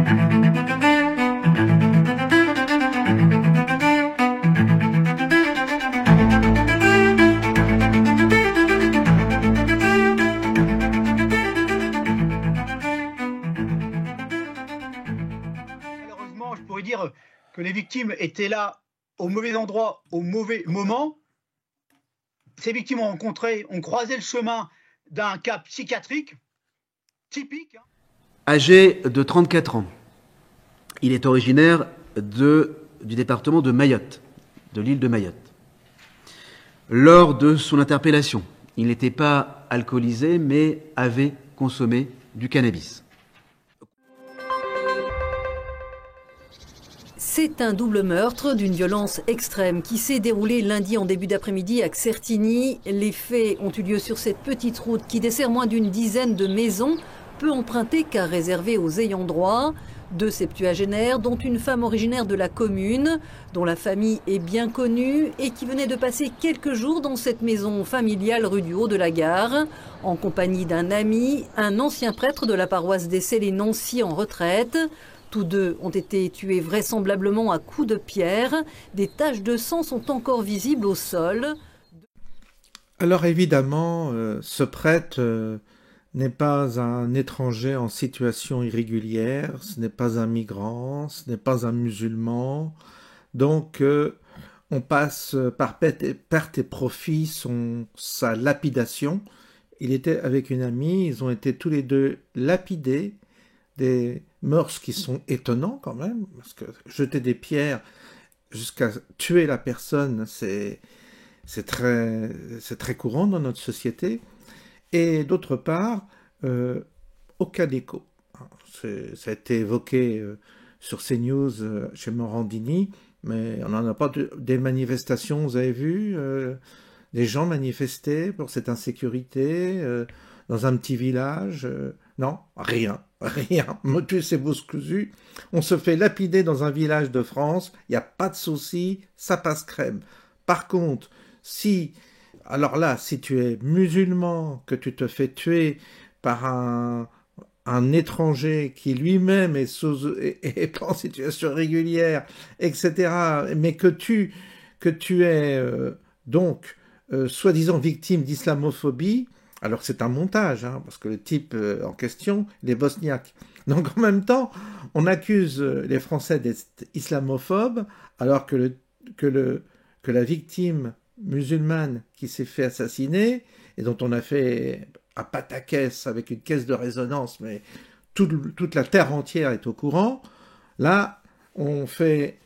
Malheureusement, je pourrais dire que les victimes étaient là au mauvais endroit, au mauvais moment. Ces victimes ont croisé le chemin d'un cas psychiatrique typique. Âgé de 34 ans, il est originaire du département de Mayotte, de l'île de Mayotte. Lors de son interpellation, il n'était pas alcoolisé, mais avait consommé du cannabis. C'est un double meurtre d'une violence extrême qui s'est déroulé lundi en début d'après-midi à Certigny. Les faits ont eu lieu sur cette petite route qui dessert moins d'une dizaine de maisons, peu empruntée car réservée aux ayants droit. Deux septuagénaires, dont une femme originaire de la commune, dont la famille est bien connue et qui venait de passer quelques jours dans cette maison familiale rue du Haut de la Gare, en compagnie d'un ami, un ancien prêtre de la paroisse des Célés-Nancy en retraite. Tous deux ont été tués vraisemblablement à coups de pierre. Des taches de sang sont encore visibles au sol. Alors évidemment, ce prêtre n'est pas un étranger en situation irrégulière, ce n'est pas un migrant, ce n'est pas un musulman. Donc on passe par perte et profit sa lapidation. Il était avec une amie, ils ont été tous les deux lapidés. Des mœurs qui sont étonnants quand même, parce que jeter des pierres jusqu'à tuer la personne, c'est très courant dans notre société. Et d'autre part, aucun écho. Ça a été évoqué sur CNews chez Morandini, mais on n'en a pas des manifestations, vous avez vu, des gens manifester pour cette insécurité dans un petit village. Non, rien. Motus et Bouscousu, on se fait lapider dans un village de France, il n'y a pas de souci, ça passe crème. Par contre, si tu es musulman, que tu te fais tuer par un étranger qui lui-même est pas en situation régulière, etc., mais que tu es soi-disant victime d'islamophobie, alors que c'est un montage, parce que le type en question, il est bosniaque. Donc en même temps, on accuse les Français d'être islamophobes, alors que la victime musulmane qui s'est fait assassiner, et dont on a fait un pataquès avec une caisse de résonance, mais toute la terre entière est au courant, là, on fait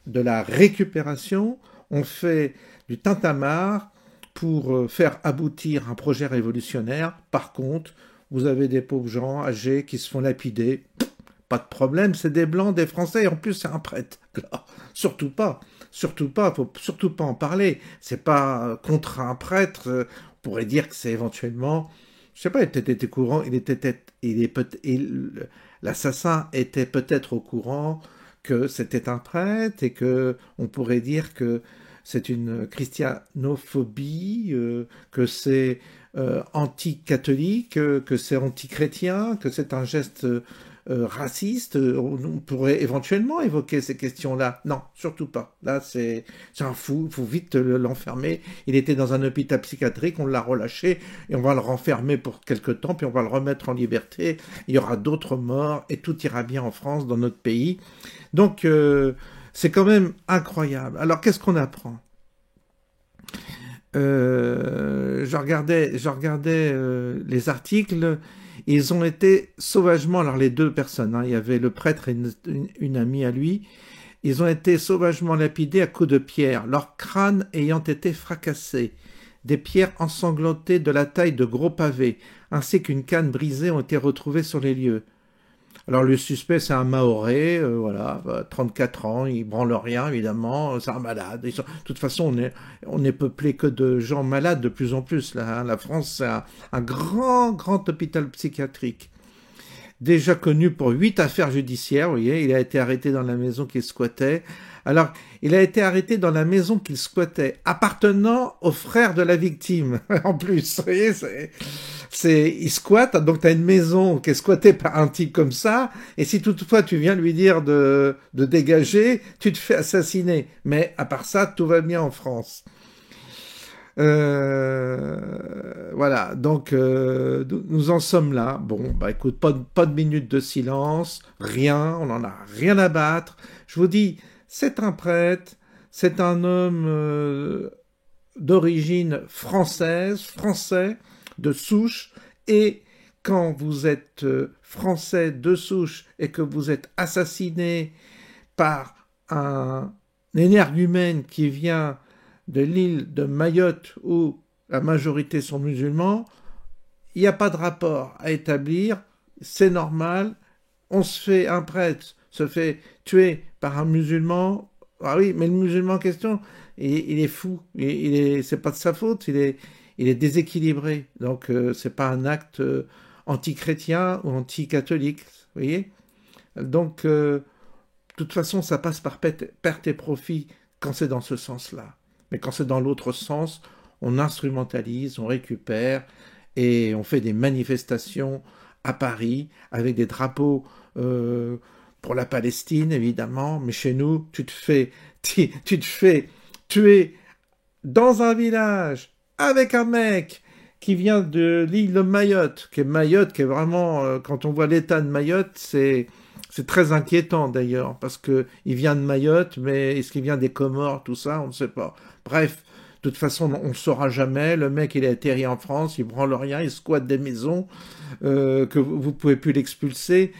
de la récupération, on fait du tintamarre, pour faire aboutir un projet révolutionnaire. Par contre, vous avez des pauvres gens âgés qui se font lapider. Pas de problème, c'est des Blancs, des Français, et en plus c'est un prêtre. Alors, surtout pas, faut surtout pas en parler. C'est pas contre un prêtre, on pourrait dire que c'est éventuellement, je sais pas, il était courant, l'assassin était peut-être au courant que c'était un prêtre, et que on pourrait dire que c'est une christianophobie, que c'est anti-catholique, que c'est anti-chrétien, que c'est un geste raciste. On pourrait éventuellement évoquer ces questions-là. Non, surtout pas. Là, c'est un fou, il faut vite l'enfermer. Il était dans un hôpital psychiatrique, on l'a relâché, et on va le renfermer pour quelque temps, puis on va le remettre en liberté. Il y aura d'autres morts, et tout ira bien en France, dans notre pays. Donc, c'est quand même incroyable. Alors, qu'est-ce qu'on apprend ? Je regardais les articles. Ils ont été sauvagement, alors les deux personnes, il y avait le prêtre et une amie à lui, ils ont été sauvagement lapidés à coups de pierre, leur crâne ayant été fracassé. Des pierres ensanglantées de la taille de gros pavés, ainsi qu'une canne brisée ont été retrouvées sur les lieux. Alors le suspect, c'est un Mahorais, 34 ans, il branle rien évidemment, c'est un malade. De toute façon, on est peuplé que de gens malades de plus en plus là. La France, c'est un grand hôpital psychiatrique. Déjà connu pour 8 affaires judiciaires, vous voyez, il a été arrêté dans la maison qu'il squattait. Alors, il a été arrêté dans la maison qu'il squattait, appartenant aux frères de la victime, en plus. Vous voyez, il squatte, donc tu as une maison qui est squattée par un type comme ça, et si toutefois tu viens lui dire de dégager, tu te fais assassiner. Mais à part ça, tout va bien en France. Voilà, donc nous en sommes là. Bon, bah écoute, pas de minute de silence, rien, on n'en a rien à battre. Je vous dis, c'est un prêtre, c'est un homme d'origine française, français, de souche, et quand vous êtes français de souche et que vous êtes assassiné par un énergumène qui vient de l'île de Mayotte où la majorité sont musulmans, il n'y a pas de rapport à établir, c'est normal, un prêtre se fait tuer par un musulman, ah oui, mais le musulman en question, il est fou, c'est pas de sa faute, il est déséquilibré, donc c'est pas un acte anti-chrétien ou anti-catholique, vous voyez. Donc, de toute façon, ça passe par perte et profit quand c'est dans ce sens-là. Mais quand c'est dans l'autre sens, on instrumentalise, on récupère et on fait des manifestations à Paris avec des drapeaux pour la Palestine, évidemment. Mais chez nous, tu te fais tuer dans un village avec un mec qui vient de l'île de Mayotte, qui est vraiment, quand on voit l'état de Mayotte, c'est très inquiétant d'ailleurs, parce que il vient de Mayotte, mais est-ce qu'il vient des Comores, tout ça, on ne sait pas. Bref, de toute façon, on ne saura jamais. Le mec, il est atterri en France, il branle rien, il squatte des maisons, que vous pouvez plus l'expulser.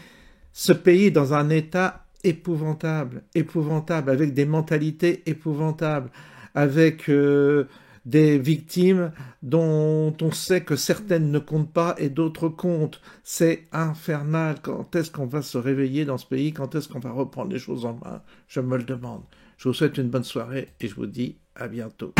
Ce pays est dans un état épouvantable, avec des mentalités épouvantables, avec des victimes dont on sait que certaines ne comptent pas et d'autres comptent. C'est infernal. Quand est-ce qu'on va se réveiller dans ce pays? Quand est-ce qu'on va reprendre les choses en main? Je me le demande. Je vous souhaite une bonne soirée et je vous dis à bientôt.